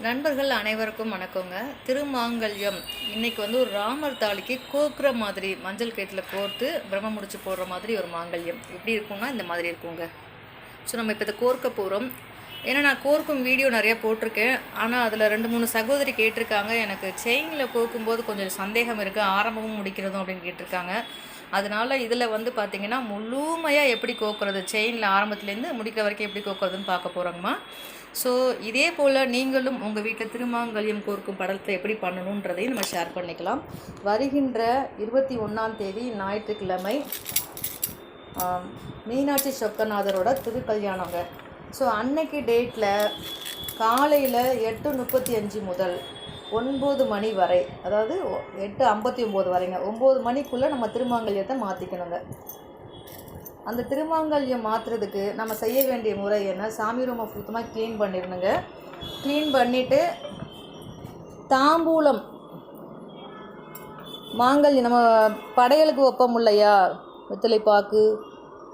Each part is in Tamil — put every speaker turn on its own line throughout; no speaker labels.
நண்பர்கள் அனைவருக்கும் வணக்கங்க. திருமாங்கல்யம் இன்னைக்கு வந்து ஒரு ராமர் தாலிக்கு கோக்குற மாதிரி மஞ்சள் கயிற்றில் கோர்த்து பிரம்ம முடிச்சு போடுற மாதிரி ஒரு மாங்கல்யம் எப்படி இருக்கும்னா இந்த மாதிரி இருக்குங்க. ஸோ நம்ம இப்போ இதை கோர்க்க போகிறோம். ஏன்னா நான் கோர்க்கும் வீடியோ நிறையா போட்டிருக்கேன். ஆனால் அதில் 2-3 சகோதரி கேட்டிருக்காங்க, எனக்கு செயினில் கோர்க்கும்போது கொஞ்சம் சந்தேகம் இருக்குது, ஆரம்பமும் முடிக்கிறதும் அப்படின்னு கேட்டிருக்காங்க. அதனால் இதில் வந்து பார்த்திங்கன்னா முழுமையாக எப்படி கோக்குறது, செயினில் ஆரம்பத்துலேருந்து முடிக்கிற வரைக்கும் எப்படி கோக்குறதுன்னு பார்க்க போகிறோங்கம்மா. ஸோ இதே போல் நீங்களும் உங்கள் வீட்டில் திருமாங்கல்யம் கோர்க்கும் படத்தை எப்படி பண்ணணுன்றதையும் நம்ம ஷேர் பண்ணிக்கலாம். வருகின்ற 21ஆம் தேதி ஞாயிற்றுக்கிழமை மீனாட்சி சொக்கநாதரோட திருக்கல்யாணங்க. ஸோ அன்னைக்கு டேட்டில் காலையில் 8:35 முதல் 9 மணி வரை, அதாவது 8:59 வரைங்க, 9 மணிக்குள்ளே நம்ம திருமாங்கல்யத்தை மாற்றிக்கணுங்க. அந்த திருமாங்கல்யம் மாற்றுறதுக்கு நம்ம செய்ய வேண்டிய முறை என்ன, சாமி ரூமை சுத்தமாக க்ளீன் பண்ணிடணுங்க. க்ளீன் பண்ணிவிட்டு தாம்பூலம் மாங்கல்யம் நம்ம படையலுக்கு வைப்போம் இல்லையா, வெத்தலைப்பாக்கு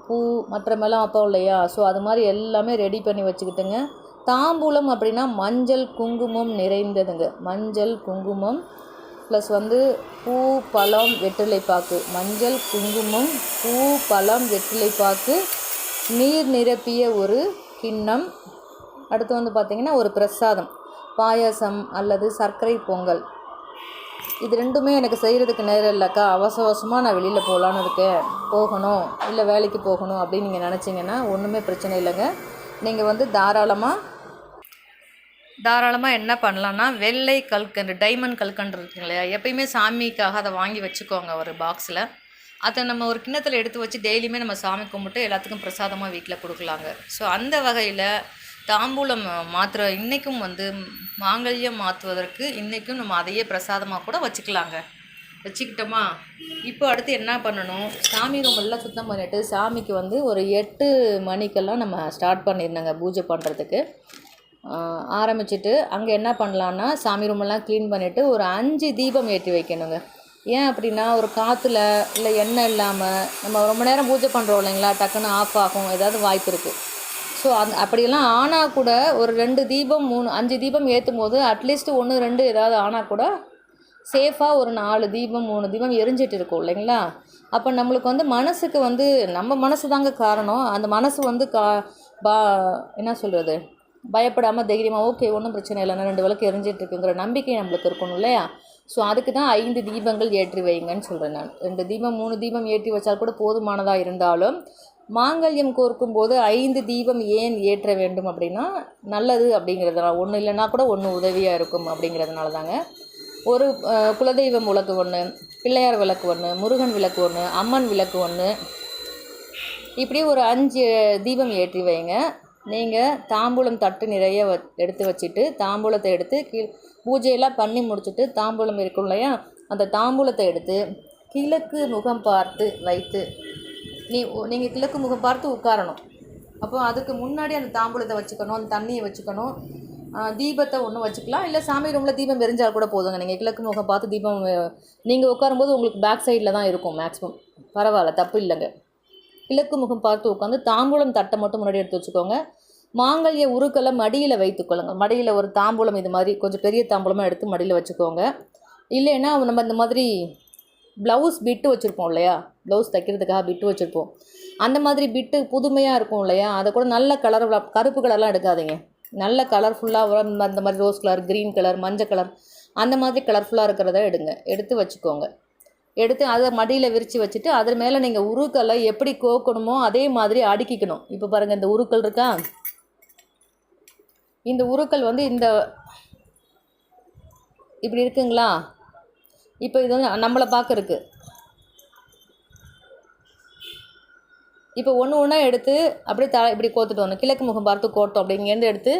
பூ மற்றமெல்லாம் வைப்போம் இல்லையா, ஸோ அது மாதிரி எல்லாமே ரெடி பண்ணி வச்சுக்கிட்டுங்க. தாம்பூலம் அப்படின்னா மஞ்சள் குங்குமம் நிறைந்ததுங்க. மஞ்சள் குங்குமம் ப்ளஸ் வந்து பூ பழம் வெற்றிலைப்பாக்கு, மஞ்சள் குங்குமம் பூ பழம் வெற்றிலைப்பாக்கு, நீர் நிரப்பிய ஒரு கிண்ணம். அடுத்து வந்து பார்த்திங்கன்னா ஒரு பிரசாதம், பாயாசம் அல்லது சர்க்கரை பொங்கல். இது ரெண்டுமே எனக்கு செய்கிறதுக்கு நேரம் இல்லைக்கா, அவசரமாக நான் வெளியில் போகலான்னு இருக்கேன், போகணும் இல்லை வேலைக்கு போகணும் அப்படின்னு நீங்கள் நினச்சிங்கன்னா ஒன்றுமே பிரச்சனை இல்லைங்க. நீங்கள் வந்து தாராளமாக என்ன பண்ணலான்னா, வெள்ளை கல்கண்டு, டைமண்ட் கல்கண்டு இருக்குங்க இல்லையா, எப்பயுமே சாமிக்காக அதை வாங்கி வச்சுக்கோங்க ஒரு பாக்ஸில். அதை நம்ம ஒரு கிண்ணத்தில் எடுத்து வச்சு டெய்லியுமே நம்ம சாமி கும்பிட்டு எல்லாத்துக்கும் பிரசாதமாக வீட்டில் கொடுக்கலாங்க. ஸோ அந்த வகையில் தாம்பூலம் மாற்றுற இன்றைக்கும் வந்து மாங்கல்யம் மாற்றுவதற்கு இன்றைக்கும் நம்ம அதையே பிரசாதமாக கூட வச்சுக்கலாங்க. வச்சுக்கிட்டோமா, இப்போ அடுத்து என்ன பண்ணணும், சாமி ரூம் எல்லாம் சுத்தம் பண்ணிவிட்டு சாமிக்கு வந்து ஒரு 8 மணிக்கெல்லாம் நம்ம ஸ்டார்ட் பண்ணிடணுங்க பூஜை பண்ணுறதுக்கு. ஆரம்பிச்சுட்டு அங்கே என்ன பண்ணலான்னா, சாமி ரூமெல்லாம் க்ளீன் பண்ணிவிட்டு ஒரு 5 தீபம் ஏற்றி வைக்கணுங்க. ஏன் அப்படின்னா, ஒரு காற்றுல இல்லை எண்ணெய் இல்லாமல் நம்ம ரொம்ப நேரம் பூஜை பண்ணுறோம் இல்லைங்களா, டக்குன்னு ஆஃப் ஆகும், ஏதாவது வாய்ப்பு இருக்குது. ஸோ அப்படியெல்லாம் ஆனால் கூட ஒரு 2 தீபம் 3 5 தீபம் ஏற்றும் போது அட்லீஸ்ட் 1 2 ஏதாவது ஆனால் கூட சேஃபாக ஒரு 4 தீபம் 3 தீபம் எரிஞ்சிட்டு இருக்கும் இல்லைங்களா. அப்போ நம்மளுக்கு வந்து மனசுக்கு வந்து நம்ம மனசு தாங்க காரணம். அந்த மனசு வந்து என்ன சொல்கிறது, பயப்படாமல் தைரியமாக ஓகே ஒன்றும் பிரச்சனை இல்லைன்னா 2 விளக்கு எரிஞ்சிட்ருக்குங்கிற நம்பிக்கை நம்மளுக்கு இருக்கணும் இல்லையா. ஸோ அதுக்கு தான் 5 தீபங்கள் ஏற்றி வைங்கன்னு சொல்கிறேன் நான். 2 தீபம் 3 தீபம் ஏற்றி வச்சால் கூட போதுமானதாக இருந்தாலும், மாங்கல்யம் கோர்க்கும் போது 5 தீபம் ஏன் ஏற்ற வேண்டும் அப்படின்னா நல்லது அப்படிங்கிறதுனால, ஒன்று இல்லைன்னா கூட ஒன்று உதவியாக இருக்கும் அப்படிங்கிறதுனால தாங்க. ஒரு குலதெய்வம் விளக்கு 1, பிள்ளையார் விளக்கு 1, முருகன் விளக்கு 1, அம்மன் விளக்கு 1, இப்படி ஒரு 5 தீபம் ஏற்றி வைங்க. நீங்கள் தாம்பூலம் தட்டு நிறைய எடுத்து வச்சுட்டு தாம்பூலத்தை எடுத்து பூஜையெல்லாம் பண்ணி முடிச்சுட்டு தாம்பூலம் இருக்கும் இல்லையா, அந்த தாம்பூலத்தை எடுத்து கிழக்கு முகம் பார்த்து வைத்து நீங்கள் கிழக்கு முகம் பார்த்து உட்காரணும். அப்போ அதுக்கு முன்னாடி அந்த தாம்பூலத்தை வச்சுக்கணும், அந்த தண்ணியை வச்சுக்கணும், தீபத்தை ஒன்று வச்சுக்கலாம், இல்லை சாமி ரூமில் தீபம் எரிஞ்சால் கூட போதுங்க. நீங்கள் கிழக்கு முகம் பார்த்து தீபம் நீங்கள் உட்காரும்போது உங்களுக்கு பேக் சைடில் தான் இருக்கும் மேக்ஸிமம், பரவாயில்ல, தப்பு இல்லைங்க. கிழக்கு முகம் பார்த்து உட்காந்து தாம்பூலம் தட்டை மட்டும் முன்னாடி எடுத்து வச்சுக்கோங்க. மாங்கல்ய உருக்களை மடியில் வைத்துக்கொள்ளுங்க. மடியில் ஒரு தாம்பூலம் இது மாதிரி கொஞ்சம் பெரிய தாம்பூலமாக எடுத்து மடியில் வச்சுக்கோங்க. இல்லைன்னா நம்ம இந்த மாதிரி ப்ளவுஸ் பிட்டு வச்சுருப்போம் இல்லையா, ப்ளவுஸ் தைக்கிறதுக்காக பிட்டு வச்சுருப்போம், அந்த மாதிரி பிட்டு புதுமையாக இருக்கும் இல்லையா, அதை கூட நல்ல கலர், கருப்பு கலர்லாம் எடுக்காதீங்க, நல்ல கலர்ஃபுல்லாக அந்த மாதிரி ரோஸ் கலர், க்ரீன் கலர், மஞ்சள் கலர், அந்த மாதிரி கலர்ஃபுல்லாக இருக்கிறத எடுத்து வச்சுக்கோங்க. எடுத்து அதை மடியில் விரித்து வச்சுட்டு அது மேலே நீங்கள் உருக்களை எப்படி கோக்கணுமோ அதே மாதிரி அடுக்கிக்கணும். இப்போ பாருங்கள், இந்த உருக்கள் இருக்கா, இந்த உருக்கள் வந்து இந்த இப்படி இருக்குங்களா. இப்போ இது வந்து நம்மளை பார்க்கறக்கு, இப்போ ஒன்று ஒன்றா எடுத்து அப்படியே இப்படி கோர்த்துட்டு வரணும். கிழக்கு முகம் பார்த்து கோர்த்தோம் அப்படி இங்கேருந்து எடுத்து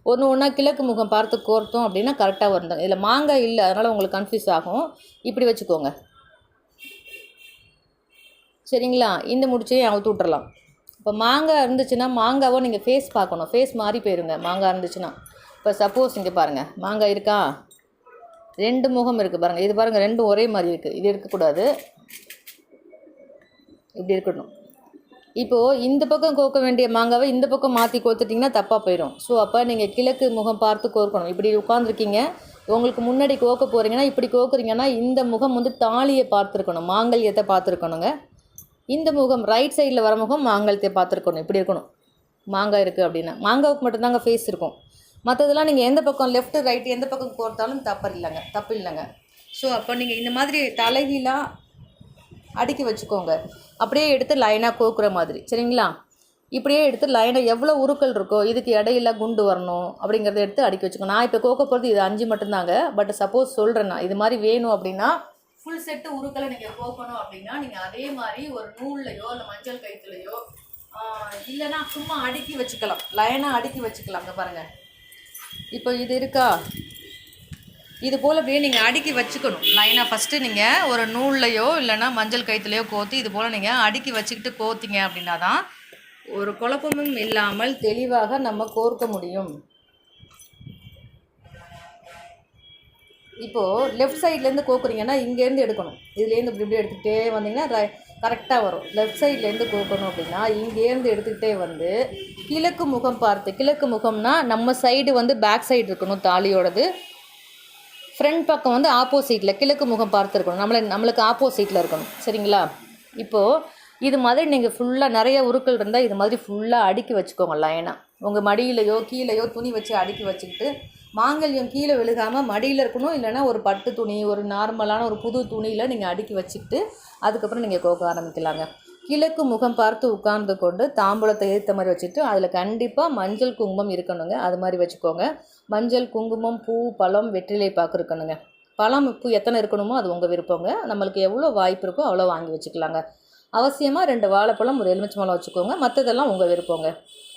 ஒன்று ஒன்றா கிழக்கு முகம் பார்த்து கோர்த்தோம் அப்படின்னா கரெக்டாக வருந்தாங்க. இதில் மாங்காய் இல்லை, அதனால் உங்களுக்கு கன்ஃபியூஸ் ஆகும். இப்படி வச்சுக்கோங்க, சரிங்களா. இந்த முடிச்சையும் அவுத்து விட்டுறலாம். இப்போ மாங்காய் இருந்துச்சுன்னா மாங்காவை நீங்கள் ஃபேஸ் பார்க்கணும், ஃபேஸ் மாறி போயிருங்க மாங்காய் இருந்துச்சுன்னா. இப்போ சப்போஸ் இங்கே பாருங்கள், மாங்காய் இருக்கா, 2 முகம் இருக்குது பாருங்கள், இது பாருங்கள், 2 ஒரே மாதிரி இருக்குது, இது இருக்கக்கூடாது, இப்படி இருக்கணும். இப்போது இந்த பக்கம் கோக்க வேண்டிய மாங்காவை இந்த பக்கம் மாற்றி கோத்துட்டிங்கன்னா தப்பாக போயிடும். ஸோ அப்போ நீங்கள் கிழக்கு முகம் பார்த்து கோர்க்கணும். இப்படி உட்காந்துருக்கீங்க, உங்களுக்கு முன்னாடி கோக்க போகிறீங்கன்னா இப்படி கோக்குறீங்கன்னா இந்த முகம் வந்து தாலியை பார்த்துருக்கணும், மாங்கல்யத்தை பார்த்துருக்கணுங்க. இந்த முகம் ரைட் சைடில் வர முகம் மாங்கல்யத்தை பார்த்துருக்கணும். இப்படி இருக்கணும். மாங்காய் இருக்குது அப்படின்னா மாங்காவுக்கு மட்டும்தாங்க ஃபேஸ் இருக்கும். மற்றதெல்லாம் நீங்கள் எந்த பக்கம் லெஃப்ட் ரைட் எந்த பக்கம் கோர்த்தாலும் தப்பு இல்லைங்க. ஸோ அப்போ நீங்கள் இந்த மாதிரி தலைகீழாக அடுக்கி வச்சுக்கோங்க. அப்படியே எடுத்து லைனாக கோக்குற மாதிரி, சரிங்களா? இப்படியே எடுத்து லைனாக எவ்வளோ உருக்கள் இருக்கோ இதுக்கு இடையில குண்டு வரணும் அப்படிங்கிறத எடுத்து அடுக்கி வச்சுக்கோங்க. நான் இப்போ கோக்க போகிறது இது 5 மட்டும்தாங்க. பட் சப்போஸ் சொல்கிறேன்னா இது மாதிரி வேணும் அப்படின்னா ஃபுல் செட்டு உருக்களை நீங்கள் கோக்கணும் அப்படின்னா நீங்கள் அதே மாதிரி ஒரு நூல்லையோ இல்லை மஞ்சள் கயிற்றுலையோ இல்லைன்னா சும்மா அடுக்கி வச்சுக்கலாம், லைனாக அடுக்கி வச்சுக்கலாம். அங்கே பாருங்கள், இப்போ இது இருக்கா, இது போல் அப்படியே நீங்கள் அடுக்கி வச்சுக்கணும் லைனாக. ஃபஸ்ட்டு நீங்கள் ஒரு நூல்லையோ இல்லைன்னா மஞ்சள் கயிற்றுலையோ கோத்து இது போல் நீங்கள் அடுக்கி வச்சுக்கிட்டு கோத்திங்க அப்படின்னா தான் ஒரு குழப்பமும் இல்லாமல் தெளிவாக நம்ம கோர்க்க முடியும். இப்போது லெஃப்ட் சைட்லேருந்து கோக்குறீங்கன்னா இங்கேருந்து எடுக்கணும். இதுலேருந்து இப்படி இப்படி எடுத்துகிட்டே வந்தீங்கன்னா கரெக்டாக வரும். லெஃப்ட் சைட்லேருந்து கோக்கணும் அப்படின்னா இங்கேருந்து எடுத்துக்கிட்டே வந்து கிழக்கு முகம் பார்த்து, கிழக்கு முகம்னா நம்ம சைடு வந்து பேக் சைடு இருக்கணும் தாலியோடது, ஃப்ரண்ட் பக்கம் வந்து ஆப்போசிட்டில் கிழக்கு முகம் பார்த்துருக்கணும், நம்மளுக்கு ஆப்போசிட்டில் இருக்கணும், சரிங்களா? இப்போது இது மாதிரி நீங்கள் ஃபுல்லாக நிறைய உருக்கள் இருந்தால் இது மாதிரி ஃபுல்லாக அடுக்கி வச்சுக்கோங்க லைனாக. உங்கள் மடியிலையோ கீழேயோ துணி வச்சு அடுக்கி வச்சுக்கிட்டு மாங்கல்யம் கீழே விழுகாமல் மடியில் இருக்கணும், இல்லைனா ஒரு பட்டு துணி ஒரு நார்மலான ஒரு புது துணியில் நீங்கள் அடுக்கி வச்சுக்கிட்டு அதுக்கப்புறம் நீங்கள் கோக்க ஆரம்பிக்கலாங்க. கிழக்கு முகம் பார்த்து உட்கார்ந்து கொண்டு தாம்பூலத்தை ஏற்ற மாதிரி வச்சுட்டு அதில் கண்டிப்பாக மஞ்சள் குங்குமம் இருக்கணுங்க. அது மாதிரி வச்சுக்கோங்க. மஞ்சள் குங்குமம் பூ பழம் வெற்றிலை பாக்கு இருக்கணுங்க. பழம் பூ எத்தனை இருக்கணுமோ அது உங்கள் விருப்பங்க. நம்மளுக்கு எவ்வளோ வாய்ப்பு இருக்கோ அவ்வளோ வாங்கி வச்சுக்கலாங்க. அவசியமாக 2 வாழைப்பழம் ஒரு எலுமிச்சம்பழம் வச்சுக்கோங்க. மற்றதெல்லாம் உங்கள் விருப்பங்க.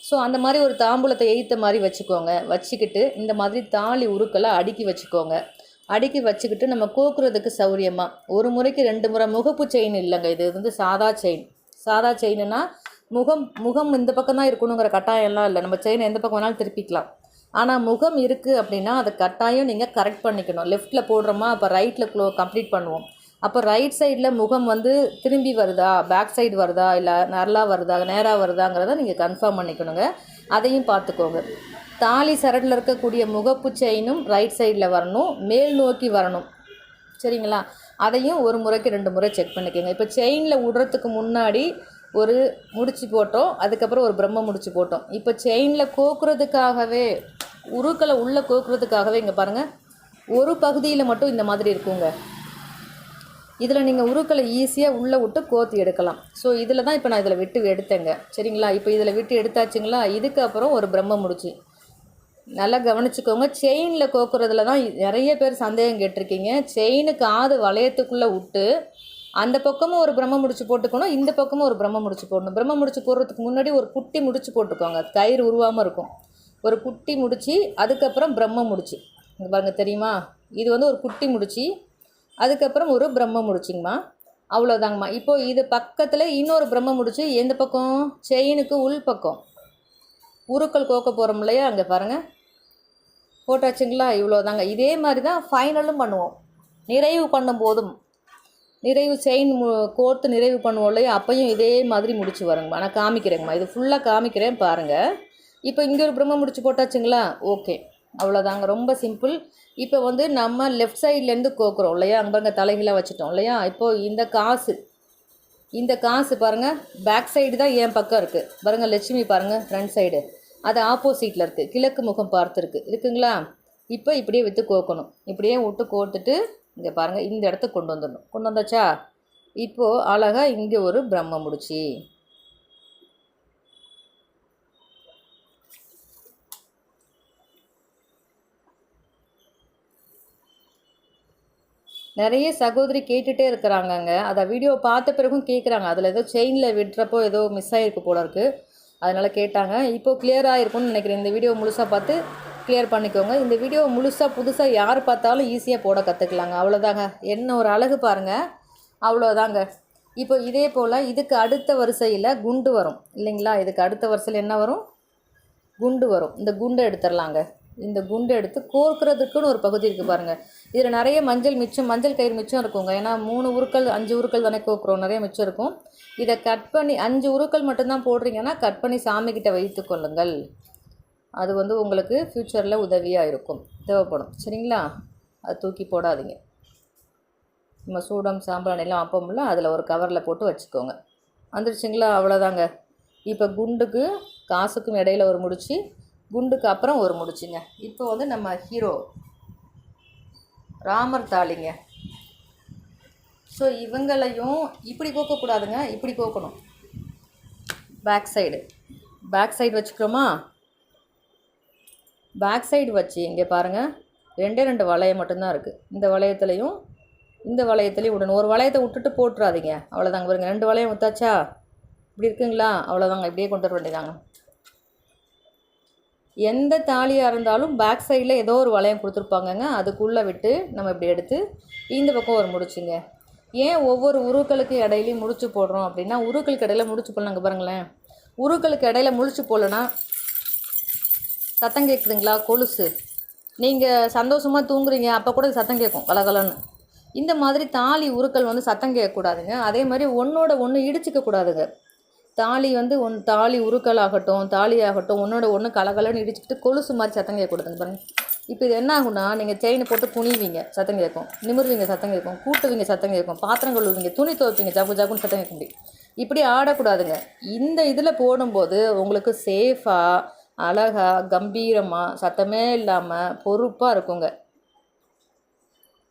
ஸோ அந்த மாதிரி ஒரு தாம்பூலத்தை எய்த்த மாதிரி வச்சுக்கோங்க. வச்சுக்கிட்டு இந்த மாதிரி தாலி உருக்களை அடுக்கி வச்சுக்கோங்க. அடுக்கி வச்சுக்கிட்டு நம்ம கோக்குறதுக்கு சௌரியமாக ஒரு முறைக்கு 2 முறை முகப்பு செயின் இல்லைங்க, இது வந்து சாதா செயின். சாதா செயின்னா முகம் இந்த பக்கம் தான் இருக்கணுங்கிற கட்டாயம்லாம் இல்லை. நம்ம செயினை எந்த பக்கம் வேணாலும் திருப்பிக்கலாம். ஆனால் முகம் இருக்குது அப்படின்னா அதை கட்டாயம் நீங்கள் கரெக்ட் பண்ணிக்கணும். லெஃப்ட்டில் போடுறோமா, அப்போ ரைட்டில் கம்ப்ளீட் பண்ணுவோம். அப்போ ரைட் சைடில் முகம் வந்து திரும்பி வருதா, பேக் சைடு வருதா, இல்லை நல்லா வருதா, நேராக வருதாங்கிறத நீங்கள் கன்ஃபார்ம் பண்ணிக்கணுங்க. அதையும் பார்த்துக்கோங்க. தாலி சரடில் இருக்கக்கூடிய முகப்பு செயினும் ரைட் சைடில் வரணும், மேல் நோக்கி வரணும், சரிங்களா? அதையும் ஒரு முறைக்கு 2 முறை செக் பண்ணிக்கோங்க. இப்போ செயினில் விடுறதுக்கு முன்னாடி ஒரு முடிச்சு போட்டோம், அதுக்கப்புறம் ஒரு பிரம்ம முடிச்சு போட்டோம். இப்போ செயினில் கோக்குறதுக்காகவே உருக்களை உள்ளே கோக்குறதுக்காகவே இங்கே பாருங்கள், ஒரு பகுதியில் மட்டும் இந்த மாதிரி இருக்குங்க. இதில் நீங்கள் உருக்களை ஈஸியாக உள்ளே விட்டு கோத்தி எடுக்கலாம். ஸோ இதில் தான் இப்போ நான் இதில் விட்டு எடுத்தேங்க, சரிங்களா? இப்போ இதில் விட்டு எடுத்தாச்சுங்களா? இதுக்கப்புறம் ஒரு பிரம்ம முடிச்சு நல்லா கவனிச்சுக்கோங்க. செயினில் கோக்குறதுல தான் நிறைய பேர் சந்தேகம் கேட்டிருக்கீங்க. செயினு காது வளையத்துக்குள்ளே விட்டு அந்த பக்கமும் ஒரு பிரம்ம முடிச்சு போட்டுக்கணும், இந்த பக்கமும் ஒரு பிரம்ம முடிச்சு போடணும். பிரம்ம முடிச்சு போடுறதுக்கு முன்னாடி ஒரு குட்டி முடிச்சு போட்டுக்கோங்க, கயிறு உருவாமல் இருக்கும். ஒரு குட்டி முடிச்சு, அதுக்கப்புறம் பிரம்ம முடிச்சு. இங்கே பாருங்கள், தெரியுமா? இது வந்து ஒரு குட்டி முடிச்சு, அதுக்கப்புறம் ஒரு பிரம்ம முடிச்சிங்கம்மா. அவ்வளோதாங்கம்மா. இப்போது இது பக்கத்தில் இன்னொரு பிரம்ம முடிச்சு எந்த பக்கம், செயினுக்கு உள் பக்கம் உருக்கள் கோக்க போகிறோம் இல்லையா, அங்கே பாருங்கள் போட்டாச்சுங்களா? இவ்வளோதாங்க. இதே மாதிரி தான் ஃபைனலும் பண்ணுவோம். நிறைவு பண்ணும் போதும் நிறைவு செயின் கோர்த்து நிறைவு பண்ணுவோம் இல்லையா, அப்பையும் இதே மாதிரி முடிச்சு வருங்கம்மா. நான் காமிக்கிறேங்கம்மா, இது ஃபுல்லாக காமிக்கிறேன் பாருங்கள். இப்போ இங்கே ஒரு பிரம்ம முடிச்சு போட்டாச்சுங்களா? ஓகே, அவ்வளோதாங்க. ரொம்ப சிம்பிள். இப்போ வந்து நம்ம லெஃப்ட் சைட்லேருந்து கோக்குறோம் இல்லையா, அங்கே பாருங்கள் தலைகீழாக வச்சுட்டோம் இல்லையா. இப்போது இந்த காசு பாருங்கள், பேக் சைடு தான் என் பக்கம் இருக்குது பாருங்கள். லட்சுமி பாருங்கள், ஃப்ரண்ட் சைடு அது ஆப்போசிட்டில் இருக்குது, கிழக்கு முகம் பார்த்துருக்கு இருக்குங்களா. இப்போ இப்படியே விற்று கோக்கணும். இப்படியே விட்டு கோத்துட்டு இங்கே பாருங்கள், இந்த இடத்துக்கு கொண்டு வந்துடணும். கொண்டு வந்தாச்சா? இப்போது அழகாக இங்கே ஒரு பிரம்ம முடிச்சு. நிறைய சகோதரி கேட்டுகிட்டே இருக்கிறாங்கங்க. அதை வீடியோ பார்த்த பிறகும் கேட்குறாங்க, அதில் ஏதோ செயினில் விட்டுறப்போ ஏதோ மிஸ் ஆகிருக்கு போல இருக்குது, அதனால் கேட்டாங்க. இப்போது கிளியராக இருக்கும்னு நினைக்கிறேன். இந்த வீடியோ முழுசாக பார்த்து கிளியர் பண்ணிக்கோங்க. இந்த வீடியோ முழுசாக புதுசாக யார் பார்த்தாலும் ஈஸியாக போட கற்றுக்கலாங்க. அவ்வளோதாங்க. என்ன ஒரு அழகு பாருங்கள், அவ்வளோதாங்க. இப்போ இதே போல் இதுக்கு அடுத்த வரிசையில் குண்டு வரும் இல்லைங்களா. இதுக்கு அடுத்த வரிசையில் என்ன வரும், குண்டு வரும். இந்த குண்டை எடுத்துடலாங்க. இந்த குண்டு எடுத்து கோர்க்கிறதுக்குன்னு ஒரு பகுதி இருக்குது பாருங்கள். இதில் நிறைய மஞ்சள் கயிறு மிச்சம் இருக்குங்க. ஏன்னா 3 உருக்கள் 5 உருக்கள் தானே கோக்குறோம், நிறைய மிச்சம் இருக்கும். இதை கட் பண்ணி 5 உருக்கள் மட்டும்தான் போடுறீங்கன்னா கட் பண்ணி சாமிக்கிட்ட வைத்து கொள்ளுங்கள். அது வந்து உங்களுக்கு ஃப்யூச்சரில் உதவியாக இருக்கும், தேவைப்படும். சரிங்களா? அது தூக்கி போடாதீங்க. நம்ம சூடம் சாம்பிராணிலாம் வைப்போம்ல, அதில் ஒரு கவரில் போட்டு வச்சுக்கோங்க. வந்துருச்சுங்களா? அவ்வளோதாங்க. இப்போ குண்டுக்கு காசுக்கும் இடையில ஒரு முடிச்சு, குண்டுக்கு அப்புறம் ஒரு முடிச்சுங்க. இப்போ வந்து நம்ம ஹீரோ ராமர் தாளிங்க. ஸோ இவங்களையும் இப்படி கோக்கக்கூடாதுங்க, இப்படி கோக்கணும். பேக் சைடு வச்சுக்கிறோமா? பேக் சைடு வச்சு இங்கே பாருங்கள், 2 வளையம் மட்டும்தான் இருக்குது. இந்த வளையத்துலேயும் விடணும். ஒரு வளையத்தை விட்டுட்டு போட்டுறாதீங்க. அவ்வளோதாங்க. பாருங்க, 2 வளையம் விட்டாச்சா? இப்படி இருக்குங்களா? அவ்வளோதாங்க. இப்படியே கொண்டு வர வேண்டியதாங்க. எந்த தாலியாக இருந்தாலும் பேக் சைடில் ஏதோ ஒரு வளையம் கொடுத்துருப்பாங்கங்க, அதுக்குள்ளே விட்டு நம்ம இப்படி எடுத்து இந்த பக்கம் ஒரு முடிச்சுங்க. ஏன் ஒவ்வொரு உருக்களுக்கு இடையிலையும் முடிச்சு போடுறோம் அப்படின்னா, உருக்களுக்கு இடையில முடிச்சு போடலாங்க. பாருங்களேன், உருக்களுக்கு இடையில முடிச்சு போடலன்னா சத்தம் கேட்குதுங்களா? கொலுசு நீங்கள் சந்தோஷமாக தூங்குறீங்க, அப்போ கூட சத்தம் கேட்கும் கலகலன்னு. இந்த மாதிரி தாலி உருக்கள் வந்து சத்தம் கேட்கக்கூடாதுங்க. அதே மாதிரி ஒன்றோட ஒன்று இடிச்சிக்கக்கூடாதுங்க. தாலி வந்து தாலி உருக்கள் ஆகட்டும், தாலி ஆகட்டும், ஒன்றோட ஒன்று கலகலன்னு இடிச்சுக்கிட்டு கொலுசு மாதிரி சத்தம் கேட்கக்கூடாதுங்க. பாருங்கள், இப்போ இது என்ன ஆகுனா, நீங்கள் செயினை போட்டு குனிவீங்க, சத்தம் கேட்கும். நிமிர்வீங்க, சத்தம் கேட்கும். கூட்டுவீங்க, சத்தம் கேட்கும். பாத்திரம் கழுவுவீங்க, துணி துவைப்பீங்க, ஜகு ஜகுன்னு சத்தம் கேட்க முடியும். இப்படி ஆடக்கூடாதுங்க. இந்த இதில் போடும்போது உங்களுக்கு சேஃபாக, அழகாக, கம்பீரமாக, சத்தமே இல்லாமல் பொறுப்பாக இருக்குங்க.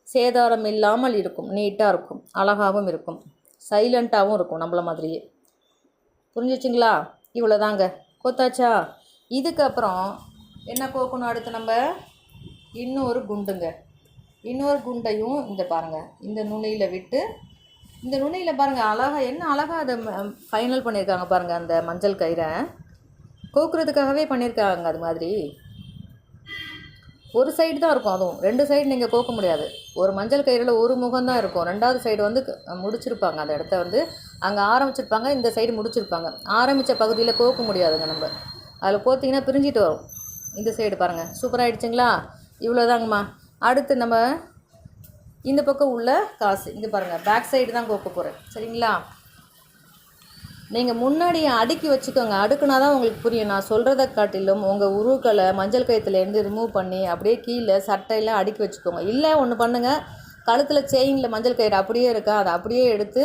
சேதாரம் இல்லாமல் இருக்கும், நீட்டாக இருக்கும், அழகாகவும் இருக்கும், சைலண்ட்டாகவும் இருக்கும், நம்மள மாதிரியே. புரிஞ்சிச்சிங்களா? இவ்வளோதாங்க. கொத்தாச்சா? இதுக்கப்புறம் என்ன கோக்கணும்? அடுத்து நம்ம இன்னொரு குண்டுங்க. இன்னொரு குண்டையும் இந்த பாருங்கள், இந்த நுனியில் விட்டு, இந்த நுனியில் பாருங்கள் அழகாக, என்ன அழகாக அதை ஃபைனல் பண்ணியிருக்காங்க பாருங்கள். அந்த மஞ்சள் கயிறை கோக்குறதுக்காகவே பண்ணியிருக்காங்க. அது மாதிரி ஒரு சைடு தான் இருக்கும், அதுவும் 2 சைடு நீங்கள் கோக்க முடியாது. ஒரு மஞ்சள் கயிறில் ஒரு முகம் தான் இருக்கும், 2வது சைடு வந்து முடிச்சிருப்பாங்க. அந்த இடத்த வந்து அங்கே ஆரம்பிச்சிருப்பாங்க, இந்த சைடு முடிச்சிருப்பாங்க. ஆரம்பித்த பகுதியில் கோக்க முடியாதுங்க. நம்ம அதில் கோத்திங்கன்னா பிரிஞ்சிட்டு வரும். இந்த சைடு பாருங்கள், சூப்பராக ஆகிடுச்சிங்களா? இவ்வளோதாங்கம்மா. அடுத்து நம்ம இந்த பக்கம் உள்ள காசு இங்கே பாருங்கள், பேக் சைடு தான் கோக்க போகிறேன். சரிங்களா? நீங்கள் முன்னாடி அடுக்கி வச்சுக்கோங்க. அடுக்குனா தான் உங்களுக்கு புரியும். நான் சொல்கிறத காட்டிலும் உங்கள் உருக்களை மஞ்சள் கயிற்றுலேருந்து ரிமூவ் பண்ணி அப்படியே கீழே சட்டையில் அடுக்கி வச்சுக்கோங்க. இல்லை ஒன்று பண்ணுங்கள், கழுத்தில் செயினில் மஞ்சள் கயிறு அப்படியே இருக்கா, அதை அப்படியே எடுத்து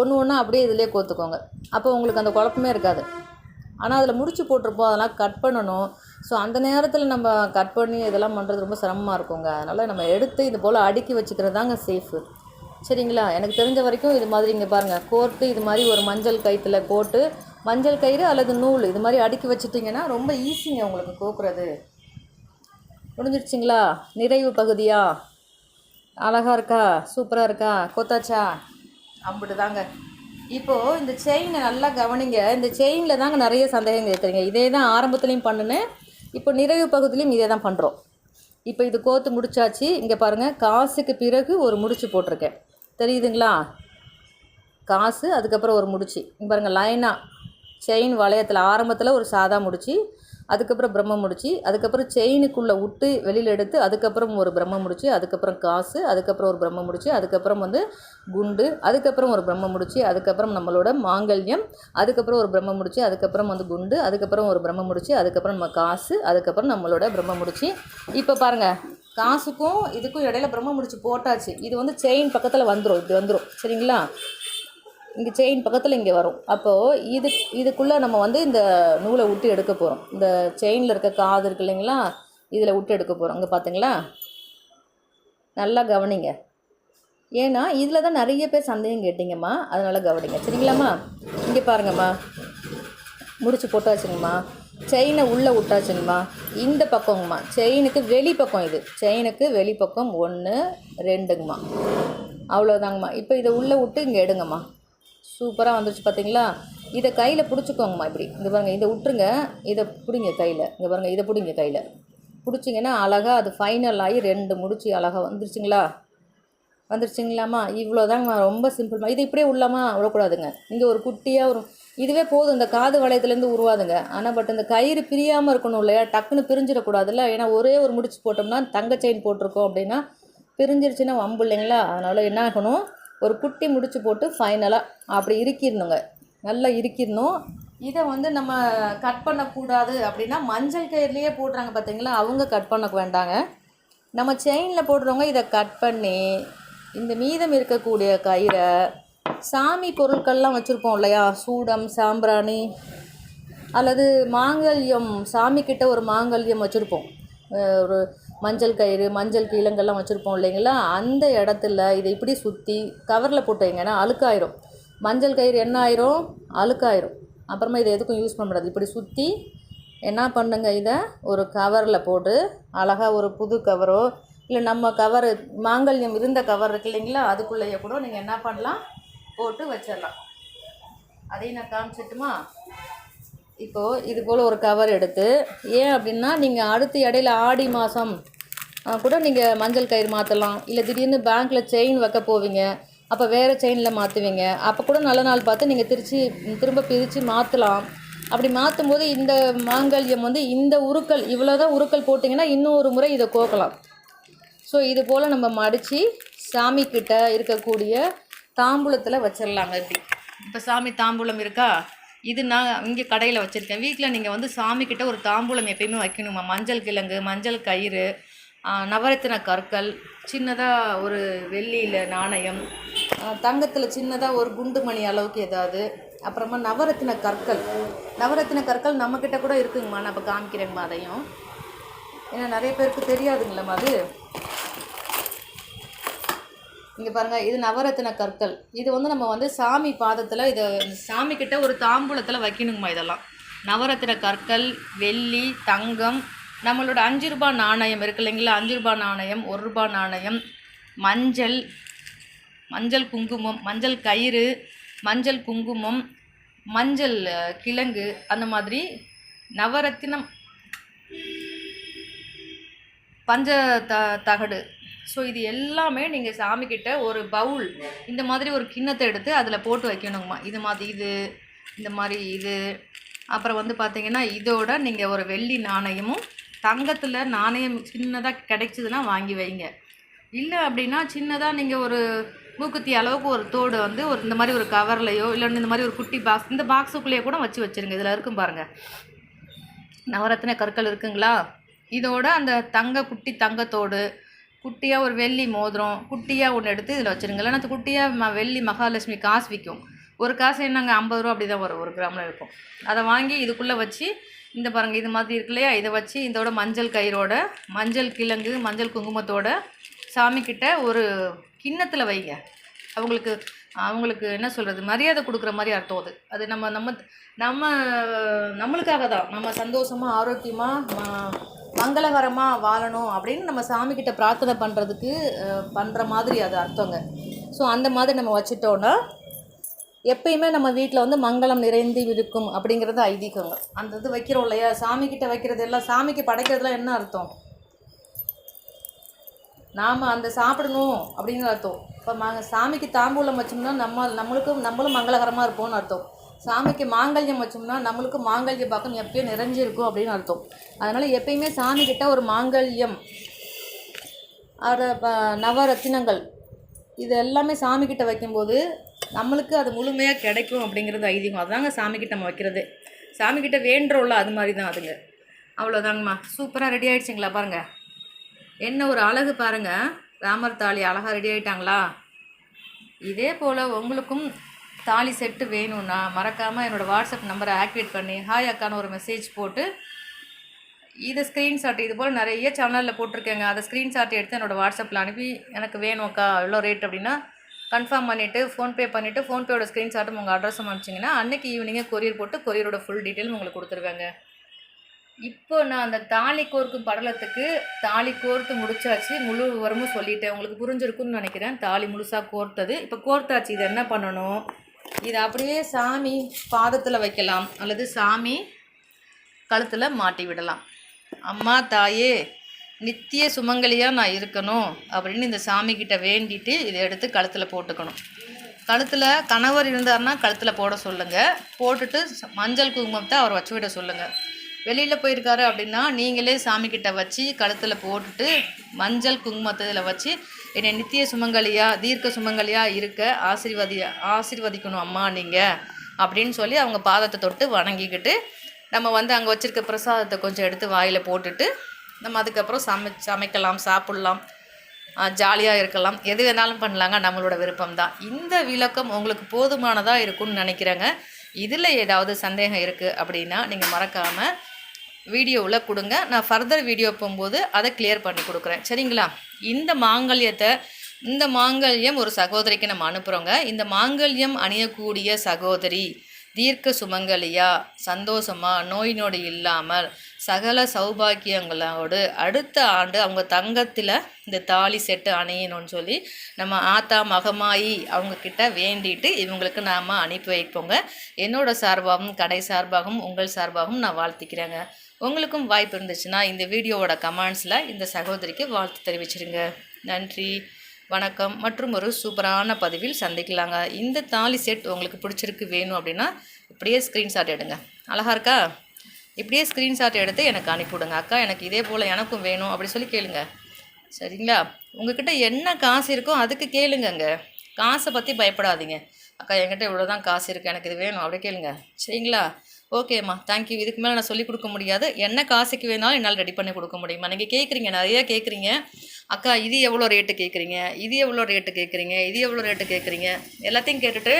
ஒன்று ஒன்றா அப்படியே இதிலே கோத்துக்கோங்க. அப்போ உங்களுக்கு அந்த குழப்பமே இருக்காது. ஆனால் அதில் முடிச்சு போட்டிருப்போம், அதெல்லாம் கட் பண்ணணும். ஸோ அந்த நேரத்தில் நம்ம கட் பண்ணி இதெல்லாம் பண்ணுறது ரொம்ப சிரமமாக இருக்குங்க. அதனால் நம்ம எடுத்து இது போல் அடுக்கி வச்சுக்கிறது தாங்க சேஃபு. சரிங்களா? எனக்கு தெரிஞ்ச வரைக்கும் இது மாதிரி இங்கே பாருங்கள், கோர்த்து இது மாதிரி ஒரு மஞ்சள் கயிற்றுல போட்டு, மஞ்சள் கயிறு அல்லது நூல் இது மாதிரி அடுக்கி வச்சுட்டிங்கன்னா ரொம்ப ஈஸிங்க உங்களுக்கு கோக்குறது. முடிஞ்சிருச்சிங்களா? நிறைவு பகுதியா? அழகாக இருக்கா? சூப்பராக இருக்கா? கொத்தாச்சா? அப்படி தாங்க. இப்போது இந்த செயினை நல்லா கவனிங்க. இந்த செயினில் தாங்க நிறைய சந்தேகம் கேட்குறீங்க. இதே தான் ஆரம்பத்துலேயும் பண்ணினேன், இப்போ நிறைவு பகுதியிலையும் இதே தான் பண்ணுறோம். இப்போ இது கோத்து முடிச்சாச்சு. இங்கே பாருங்கள், காசுக்கு பிறகு ஒரு முடிச்சு போட்டிருக்கேன், தெரியுதுங்களா? காசு, அதுக்கப்புறம் ஒரு முடிச்சு. இங்கே பாருங்கள், லைனாக செயின் வளையத்தில் ஆரம்பத்தில் ஒரு சாதா முடிச்சு, அதுக்கப்புறம் பிரம்ம முடிச்சு, அதுக்கப்புறம் செயினுக்குள்ளே விட்டு வெளியில் எடுத்து, அதுக்கப்புறம் ஒரு பிரம்ம முடிச்சு, அதுக்கப்புறம் காசு, அதுக்கப்புறம் ஒரு பிரம்ம முடிச்சு, அதுக்கப்புறம் வந்து குண்டு, அதுக்கப்புறம் ஒரு பிரம்ம முடிச்சு, அதுக்கப்புறம் நம்மளோட மாங்கல்யம், அதுக்கப்புறம் ஒரு பிரம்ம முடிச்சு, அதுக்கப்புறம் வந்து குண்டு, அதுக்கப்புறம் ஒரு பிரம்ம முடிச்சு, அதுக்கப்புறம் நம்ம காசு, அதுக்கப்புறம் நம்மளோட பிரம்ம முடிச்சு. இப்போ பாருங்கள், காசுக்கும் இதுக்கும் இடையில பிரம்ம முடிச்சு போட்டாச்சு. இது வந்து செயின் பக்கத்தில் வந்துடும், இப்படி வந்துடும். சரிங்களா? இங்கே செயின் பக்கத்தில் இங்கே வரும். அப்போது இதுக்குள்ளே நம்ம வந்து இந்த நூலை விட்டு எடுக்க போகிறோம். இந்த செயினில் இருக்க காது இருக்கு இல்லைங்களா, இதில் விட்டு எடுக்க போகிறோம். இங்கே பார்த்தீங்களா? நல்லா கவனிங்க. ஏன்னா இதில் தான் நிறைய பேர் சந்தேகம் கேட்டிங்கம்மா, அதனால் கவனிங்க. சரிங்களாம்மா? இங்கே பாருங்கம்மா, முடிச்சு போட்டாச்சுங்கம்மா. செயினை உள்ளே விட்டாச்சுங்கம்மா. இந்த பக்கங்கம்மா, செயினுக்கு வெளிப்பக்கம், இது செயினுக்கு வெளிப்பக்கம் 1 2ங்கம்மா. அவ்வளோதாங்கம்மா. இப்போ இதை உள்ளே விட்டு இங்கே எடுங்கம்மா. சூப்பராக வந்துடுச்சு பார்த்தீங்களா? இதை கையில் பிடிச்சிக்கோங்கம்மா. இப்படி இங்கே பாருங்கள், இதை விட்டுருங்க, இதை பிடிங்க கையில். இங்கே பாருங்கள், இதை பிடிங்க கையில். பிடிச்சிங்கன்னா அழகாக அது ஃபைனல் ஆகி 2 முடிச்சு அழகாக வந்துருச்சுங்களாம்மா? இவ்வளோதாங்கம்மா, ரொம்ப சிம்பிள்மா. இது இப்படியே உள்ளாமா விடக்கூடாதுங்க. இங்கே ஒரு குட்டியாக ஒரு இதுவே போதும், இந்த காது வளையத்துலேருந்து உருவாதுங்க. ஆனால் பட் இந்த கயிறு பிரியாமல் இருக்கணும் இல்லையா, டக்குன்னு பிரிஞ்சிடக்கூடாதுல்ல. ஏன்னா ஒரே ஒரு முடிச்சு போட்டோம்னா தங்க செயின் போட்டிருக்கோம் அப்படின்னா பிரிஞ்சிருச்சுன்னா வம்பு இல்லைங்களா. அதனால் என்ன ஆகணும், ஒரு குட்டி முடிச்சு போட்டு ஃபைனலாக அப்படி இறுக்கிடணுங்க, நல்லா இறுக்கிடணும். இதை வந்து நம்ம கட் பண்ணக்கூடாது அப்படின்னா மஞ்சள் கயிறுலேயே போடுறாங்க பார்த்தீங்களா, அவங்க கட் பண்ண வேண்டாங்க. நம்ம செயினில் போடுறவங்க இதை கட் பண்ணி இந்த மீதம் இருக்கக்கூடிய கயிறை சாமி பொருட்கள்லாம் வச்சுருப்போம் இல்லையா, சூடம், சாம்பிராணி அல்லது மாங்கல்யம், சாமிக்கிட்ட ஒரு மாங்கல்யம் வச்சுருப்போம், ஒரு மஞ்சள் கயிறு, மஞ்சள் கீழங்கள்லாம் வச்சுருப்போம் இல்லைங்களா, அந்த இடத்துல இதை இப்படி சுற்றி கவரில் போட்டு வைங்கன்னா அழுக்காயிரும். மஞ்சள் கயிறு என்ன ஆயிரும், அழுக்காயிரும். அப்புறமா இதை எதுக்கும் யூஸ் பண்ண முடியாது. இப்படி சுற்றி என்ன பண்ணுங்க, இதை ஒரு கவரில் போட்டு அழகாக ஒரு புது கவரோ இல்லை நம்ம கவரு மாங்கல்யம் இருந்த கவர் இருக்கு இல்லைங்களா, அதுக்குள்ளேயே கூட நீங்கள் என்ன பண்ணலாம், போட்டு வச்சிடலாம். அதையும் நான் காமிச்சிட்டுமா. இப்போது இது போல் ஒரு கவர் எடுத்து, ஏன் அப்படின்னா நீங்கள் அடுத்து இடையில ஆடி மாதம் கூட நீங்கள் மஞ்சள் கயிறு மாற்றலாம், இல்லை திடீர்னு பேங்க்கில் செயின் வைக்க போவீங்க, அப்போ வேறு செயினில் மாற்றுவீங்க, அப்போ கூட நல்ல நாள் பார்த்து நீங்கள் திரும்ப பிரித்து மாற்றலாம். அப்படி மாற்றும் போது இந்த மாங்கல்யம் வந்து இந்த உருக்கள் இவ்வளோ தான் உருக்கள் போட்டிங்கன்னா இன்னும் ஒரு முறை இதை கோக்கலாம். ஸோ இது போல் நம்ம மடித்து சாமிக்கிட்ட இருக்கக்கூடிய தாம்பூலத்தில் வச்சிடலாங்க. இப்படி இப்போ சாமி தாம்பூலம் இருக்கா, இது நான் இங்கே கடையில் வச்சுருக்கேன். வீட்டில் நீங்கள் வந்து சாமிக்கிட்ட ஒரு தாம்பூலம் எப்பயுமே வைக்கணுமா. மஞ்சள் கிழங்கு, மஞ்சள் கயிறு, நவரத்தின கற்கள், சின்னதாக ஒரு வெள்ளியில் நாணயம், தங்கத்தில் சின்னதாக ஒரு குண்டுமணி அளவுக்கு ஏதாவது, அப்புறமா நவரத்தின கற்கள். நவரத்தின கற்கள் நம்மக்கிட்ட கூட இருக்குங்கம்மா, நான் இப்போ காமிக்கிறேங்கம்மா அதையும். ஏன்னா நிறைய பேருக்கு தெரியாதுங்களம்மா அது. இங்கே பாருங்கள், இது நவரத்தின கற்கள். இது வந்து நம்ம வந்து சாமி பாதத்தில் இதை சாமிக்கிட்ட ஒரு தாம்பூலத்தில் வைக்கணுங்கம்மா. இதெல்லாம் நவரத்தின கற்கள், வெள்ளி, தங்கம், நம்மளோட 5 ரூபாய் நாணயம் இருக்கு இல்லைங்களா, 5 ரூபாய் நாணயம், 1 ரூபாய் நாணயம், மஞ்சள் குங்குமம், மஞ்சள் கயிறு, மஞ்சள் குங்குமம், மஞ்சள் கிழங்கு, அந்த மாதிரி நவரத்தினம், பஞ்ச தகடு. ஸோ இது எல்லாமே நீங்கள் சாமிக்கிட்ட ஒரு பவுல் இந்த மாதிரி ஒரு கிண்ணத்தை எடுத்து அதில் போட்டு வைக்கணுங்கம்மா. இந்த மாதிரி இது அப்புறம் வந்து பார்த்திங்கன்னா இதோட நீங்கள் ஒரு வெள்ளி நாணயமும் தங்கத்தில் நாணயம் சின்னதாக கிடைச்சிதுன்னா வாங்கி வைங்க. இல்லை அப்படின்னா சின்னதாக நீங்கள் ஒரு மூக்குத்தி அளவுக்கு ஒரு தோடு வந்து ஒரு இந்த மாதிரி ஒரு கவர்லையோ இல்லை இந்த மாதிரி ஒரு குட்டி பாக்ஸ், இந்த பாக்ஸுக்குள்ளேயே கூட வச்சு வச்சுருங்க. இதில் இருக்கும் பாருங்கள், நவரத்தின கற்கள் இருக்குங்களா, இதோட அந்த குட்டி தங்கத்தோடு குட்டியாக ஒரு வெள்ளி மோதிரம் குட்டியாக ஒன்று எடுத்து இதில் வச்சுருங்க. இல்லைன்னா அந்த குட்டியாக வெள்ளி மகாலட்சுமி காசு விற்கும், ஒரு காசு என்னங்க 50 ரூபா அப்படி தான் வரும், 1 கிராமில் இருக்கும். அதை வாங்கி இதுக்குள்ளே வச்சு இந்த பாருங்கள் இது மாதிரி இருக்கு இல்லையா, இதை வச்சு இதோட மஞ்சள் கயிறோட, மஞ்சள் கிழங்கு, மஞ்சள் குங்குமத்தோட சாமிக்கிட்ட ஒரு கிண்ணத்தில் வைங்க. அவங்களுக்கு என்ன சொல்கிறது, மரியாதை கொடுக்குற மாதிரி அர்த்தம். அது நம்மளுக்காக தான், நம்ம சந்தோஷமாக ஆரோக்கியமாக மங்களகரமாக வாழணும் அப்படின்னு நம்ம சாமிக்கிட்ட பிரார்த்தனை பண்ணுற மாதிரி அது அர்த்தங்க. ஸோ அந்த மாதிரி நம்ம வச்சுட்டோன்னா எப்பயுமே நம்ம வீட்டில் வந்து மங்களம் நிறைந்து இருக்கும் அப்படிங்கிறது ஐதீகங்க. அந்த இது வைக்கிறோம் இல்லையா, சாமிக்கிட்ட வைக்கிறது எல்லாம், சாமிக்கு படைக்கிறதுலாம் என்ன அர்த்தம், நாம் அந்த சாப்பிடணும் அப்படிங்கிற அர்த்தம். இப்போ சாமிக்கு தாம்பூலம் வச்சோம்னா நம்மளும் மங்களகரமாக இருப்போம்னு அர்த்தம். சாமிக்கு மாங்கல்யம் வச்சோம்னா நம்மளுக்கு மாங்கல்ய பாக்கம் எப்பயும் நிறைஞ்சிருக்கும் அப்படின்னு அர்த்தம். அதனால் எப்பயுமே சாமிக்கிட்ட ஒரு மாங்கல்யம், நவரத்தினங்கள், இது எல்லாமே சாமிக்கிட்ட வைக்கும்போது நம்மளுக்கு அது முழுமையாக கிடைக்கும் அப்படிங்கிறது ஐதீகம். அதுதாங்க சாமிக்கிட்ட நம்ம வைக்கிறது. சாமிக்கிட்ட வேண்டுறோம்ல, அது மாதிரி தான் அதுங்க. அவ்வளோதாங்கம்மா, சூப்பராக ரெடி ஆகிடுச்சிங்களா பாருங்கள். என்ன ஒரு அழகு பாருங்கள், ராமர் தாலி அழகாக ரெடி ஆகிட்டாங்களா. இதே போல் உங்களுக்கும் தாலி செட்டு வேணும்னா மறக்காமல் என்னோடய வாட்ஸ்அப் நம்பரை ஆக்டிவேட் பண்ணி ஹாய் அக்கான்னு ஒரு மெசேஜ் போட்டு இதை ஸ்க்ரீன்ஷாட், இது போல் நிறைய சேனலில் போட்டிருக்கேங்க, அதை ஸ்க்ரீன்ஷாட் எடுத்து என்னோடய வாட்ஸ்அப்பில் அனுப்பி எனக்கு வேணும் அக்கா எவ்வளோ ரேட் அப்படின்னா கன்ஃபார்ம் பண்ணிவிட்டு ஃபோன்பே பண்ணிவிட்டு ஃபோன்பேயோட ஸ்க்ரீன்ஷாட்டும் உங்கள் அட்ரஸும் அனுப்பிச்சிங்கன்னா அன்றைக்கி ஈவினிங்கே கொரியர் போட்டு கொரியரோட ஃபுல் டீட்டெயிலும் உங்களுக்கு கொடுத்துருவேங்க. இப்போ நான் அந்த தாலி கோர்க்கும் படலத்துக்கு தாலி கோர்த்து முடிச்சாச்சு, முழு விவரமும் சொல்லிட்டேன், உங்களுக்கு புரிஞ்சிருக்குன்னு நினைக்கிறேன். தாலி முழுசாக கோர்த்தது, இப்போ கோர்த்தாச்சு. இது என்ன பண்ணணும், இதை அப்படியே சாமி பாதத்தில் வைக்கலாம் அல்லது சாமி கழுத்தில் மாட்டி விடலாம். அம்மா தாயே நித்திய சுமங்கலியாக நான் இருக்கணும் அப்படின்னு இந்த சாமிக்கிட்ட வேண்டிட்டு இதை எடுத்து கழுத்தில் போட்டுக்கணும். கழுத்தில் கணவர் இருந்தார்னா கழுத்தில் போட சொல்லுங்கள். போட்டுட்டு மஞ்சள் குங்குமத்தை அவர் வச்சு விட சொல்லுங்கள். வெளியில் போயிருக்காரு அப்படின்னா நீங்களே சாமிக்கிட்ட வச்சு கழுத்தில் போட்டுட்டு மஞ்சள் குங்குமத்தில் வச்சு என்னை நித்திய சுமங்கலியா தீர்க்க சுமங்கலியா இருக்க ஆசீர்வதிக்கணும் அம்மா நீங்கள் அப்படின்னு சொல்லி அவங்க பாதத்தை தொட்டு வணங்கிக்கிட்டு நம்ம அங்கே வச்சுருக்க பிரசாதத்தை கொஞ்சம் எடுத்து வாயில் போட்டுட்டு நம்ம அதுக்கப்புறம் சமைக்கலாம், சாப்பிட்லாம், ஜாலியாக இருக்கலாம், எது வேணாலும் பண்ணலாங்க. நம்மளோட விருப்பம் தான். இந்த விளக்கம் உங்களுக்கு போதுமானதாக இருக்கும்னு நினைக்கிறேங்க. இதில் ஏதாவது சந்தேகம் இருக்குது அப்படின்னா நீங்கள் மறக்காமல் வீடியோவில் கொடுங்க. நான் ஃபர்தர் வீடியோ போகும்போது அதை கிளியர் பண்ணி கொடுக்குறேன். சரிங்களா? இந்த மாங்கல்யம் ஒரு சகோதரிக்கு நம்ம அனுப்புகிறோங்க. இந்த மாங்கல்யம் அணியக்கூடிய சகோதரி தீர்க்க சுமங்கலியா, சந்தோஷமாக, நோய் நொடி இல்லாமல், சகல சௌபாக்கியங்களோடு அடுத்த ஆண்டு அவங்க தங்கத்தில் இந்த தாலி செட்டு அணியணும்னு சொல்லி நம்ம ஆத்தா மகமாயி அவங்கக்கிட்ட வேண்டிட்டு இவங்களுக்கு நாம் அனுப்பி வைப்போங்க. என்னோடய சார்பாகவும் கடை சார்பாகவும் உங்கள் சார்பாகவும் நான் வாழ்த்திக்கிறேங்க. உங்களுக்கும் வாய்ப்பு இருந்துச்சுன்னா இந்த வீடியோவோட கமெண்ட்ஸில் இந்த சகோதரிக்கு வாழ்த்து தெரிவிச்சிருங்க. நன்றி, வணக்கம். மற்றும் ஒரு சூப்பரான பதிவில் சந்திக்கலாங்க. இந்த தாலி செட் உங்களுக்கு பிடிச்சிருக்கு, வேணும் அப்படின்னா இப்படியே ஸ்க்ரீன்ஷாட் எடுங்க. அழகாக இருக்கா? இப்படியே ஸ்க்ரீன்ஷாட் எடுத்து எனக்கு அனுப்பிவிடுங்க. அக்கா எனக்கு இதே போல் எனக்கும் வேணும் அப்படி சொல்லி கேளுங்க. சரிங்களா? உங்கள்கிட்ட என்ன காசு இருக்கோ அதுக்கு கேளுங்கங்க. காசை பற்றி பயப்படாதீங்க. அக்கா என்கிட்ட இவ்வளோ தான் காசு இருக்குது, எனக்கு இது வேணும் அப்படி கேளுங்க. சரிங்களா? ஓகேம்மா, தேங்க்யூ. இதுக்கு மேலே நான் சொல்லிக் கொடுக்க முடியாது. என்ன காசுக்கு வேணாலும் என்னால் ரெடி பண்ணி கொடுக்க முடியுமா? நீங்கள் கேட்குறீங்க, நிறையா கேட்குறீங்க. அக்கா இது எவ்வளோ ரேட்டு கேட்குறீங்க, இது எவ்வளோ ரேட்டு கேட்குறீங்க, இது எவ்வளோ ரேட்டு கேட்குறீங்க, எல்லாத்தையும் கேட்டுட்டு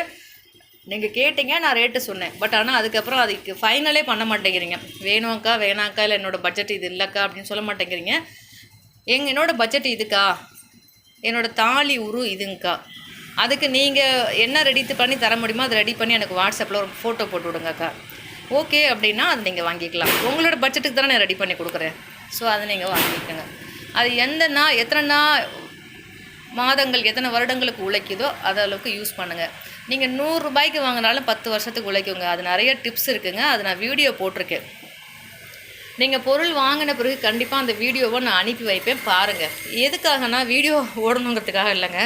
நீங்கள் கேட்டிங்க, நான் ரேட்டு சொன்னேன். பட் ஆனால் அதுக்கப்புறம் அதுக்கு ஃபைனலே பண்ண மாட்டேங்கிறீங்க. வேணும்க்கா, வேணாக்கா, இல்லை என்னோடய பட்ஜெட் இது இல்லைக்கா அப்படின்னு சொல்ல மாட்டேங்கிறீங்க. என்னோடய பட்ஜெட் இதுக்கா, என்னோடய தாலி உரு இதுங்கக்கா, அதுக்கு நீங்கள் என்ன ரெடி பண்ணி தர முடியுமோ அதை ரெடி பண்ணி எனக்கு வாட்ஸ்அப்பில் ஒரு ஃபோட்டோ போட்டு விடுங்கக்கா. ஓகே அப்படின்னா அது நீங்கள் வாங்கிக்கலாம். உங்களோட பட்ஜெட்டுக்கு தானே நான் ரெடி பண்ணி கொடுக்குறேன். ஸோ அதை நீங்கள் வாங்கிக்கோங்க. அது எத்தனை மாதங்கள், எத்தனை வருடங்களுக்கு உழைக்குதோ அதளவுக்கு யூஸ் பண்ணுங்கள். நீங்கள் 100 ரூபாய்க்கு வாங்கினாலும் 10 வருஷத்துக்கு உழைக்குங்க. அது நிறைய டிப்ஸ் இருக்குங்க. அது நான் வீடியோ போட்டிருக்கேன். நீங்கள் பொருள் வாங்கின பிறகு கண்டிப்பாக அந்த வீடியோவை நான் அனுப்பி வைப்பேன், பாருங்கள். எதுக்காகனா வீடியோ ஓடணுங்கிறதுக்காக இல்லைங்க.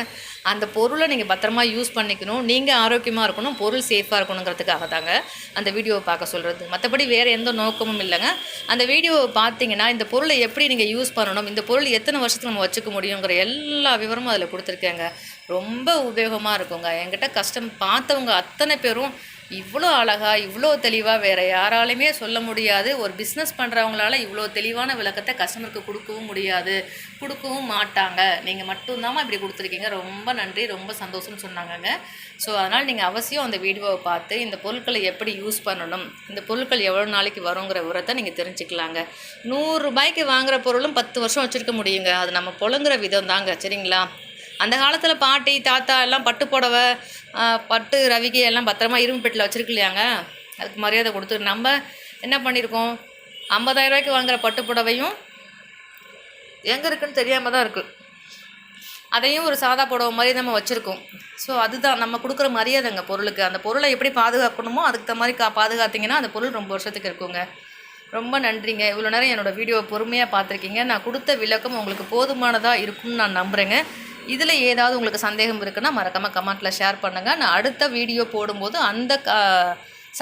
அந்த பொருளை நீங்கள் பத்திரமா யூஸ் பண்ணிக்கணும், நீங்கள் ஆரோக்கியமாக இருக்கணும், பொருள் சேஃபாக இருக்கணுங்கிறதுக்காக தாங்க அந்த வீடியோவை பார்க்க சொல்கிறது. மற்றபடி வேறு எந்த நோக்கமும் இல்லைங்க. அந்த வீடியோவை பார்த்தீங்கன்னா இந்த பொருளை எப்படி நீங்கள் யூஸ் பண்ணணும், இந்த பொருள் எத்தனை வருஷத்துக்கு நம்ம வச்சுக்க முடியுங்கிற எல்லா விவரமும் அதில் கொடுத்துருக்கேங்க. ரொம்ப உபயோகமாக இருக்குங்க. என்கிட்ட பார்த்தவங்க அத்தனை பேரும் இவ்வளோ அழகாக, இவ்வளோ தெளிவாக வேறு யாராலையுமே சொல்ல முடியாது. ஒரு பிஸ்னஸ் பண்ணுறவங்களால இவ்வளோ தெளிவான விளக்கத்தை கஸ்டமருக்கு கொடுக்கவும் முடியாது, கொடுக்கவும் மாட்டாங்க. நீங்கள் மட்டும்தாம்மா இப்படி கொடுத்துருக்கீங்க, ரொம்ப நன்றி, ரொம்ப சந்தோஷம்னு சொன்னாங்கங்க. ஸோ அதனால் நீங்கள் அவசியம் அந்த வீடியோவை பார்த்து இந்த பொருட்களை எப்படி யூஸ் பண்ணணும், இந்த பொருட்கள் எவ்வளோ நாளைக்கு வருங்கிற விவரத்தை நீங்கள் தெரிஞ்சுக்கலாங்க. 100 ரூபாய்க்கு வாங்குகிற பொருளும் 10 வருஷம் வச்சுருக்க முடியுங்க. அது நம்ம புழங்குற விதம் தாங்க. சரிங்களா? அந்த காலத்தில் பாட்டி தாத்தா எல்லாம் பட்டு புடவை, பட்டு ரவிகை எல்லாம் பத்திரமா இரும்பு பெட்டில் வச்சுருக்கு இல்லையாங்க. அதுக்கு மரியாதை கொடுத்து நம்ம என்ன பண்ணியிருக்கோம், 50,000 ரூபாய்க்கு வாங்குகிற பட்டு புடவையும் எங்கே இருக்குன்னு தெரியாமல் தான் இருக்குது. அதையும் ஒரு சாதா புடவை மாதிரி நம்ம வச்சுருக்கோம். ஸோ அதுதான் நம்ம கொடுக்குற மரியாதைங்க பொருளுக்கு. அந்த பொருளை எப்படி பாதுகாக்கணுமோ அதுக்கு தகுந்த மாதிரி பாதுகாத்திங்கன்னா அந்த பொருள் ரொம்ப வருஷத்துக்கு இருக்குங்க. ரொம்ப நன்றிங்க. இவ்வளோ நேரம் என்னோடய வீடியோவை பொறுமையாக பார்த்துருக்கீங்க. நான் கொடுத்த விளக்கம் உங்களுக்கு போதுமானதாக இருக்கும்னு நான் நம்புகிறேங்க. இதில் ஏதாவது உங்களுக்கு சந்தேகம் இருக்குன்னா மறக்காமல் கமெண்ட்டில் ஷேர் பண்ணுங்கள். நான் அடுத்த வீடியோ போடும்போது அந்த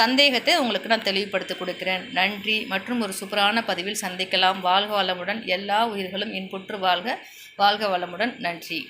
சந்தேகத்தை உங்களுக்கு நான் தெளிவுபடுத்தி கொடுக்குறேன். நன்றி. மற்றும் ஒரு சூப்பரான பதிவில் சந்திக்கலாம். வாழ்க வளமுடன். எல்லா உயிர்களும் இன்புற்று வாழ்க. வாழ்க வளமுடன். நன்றி.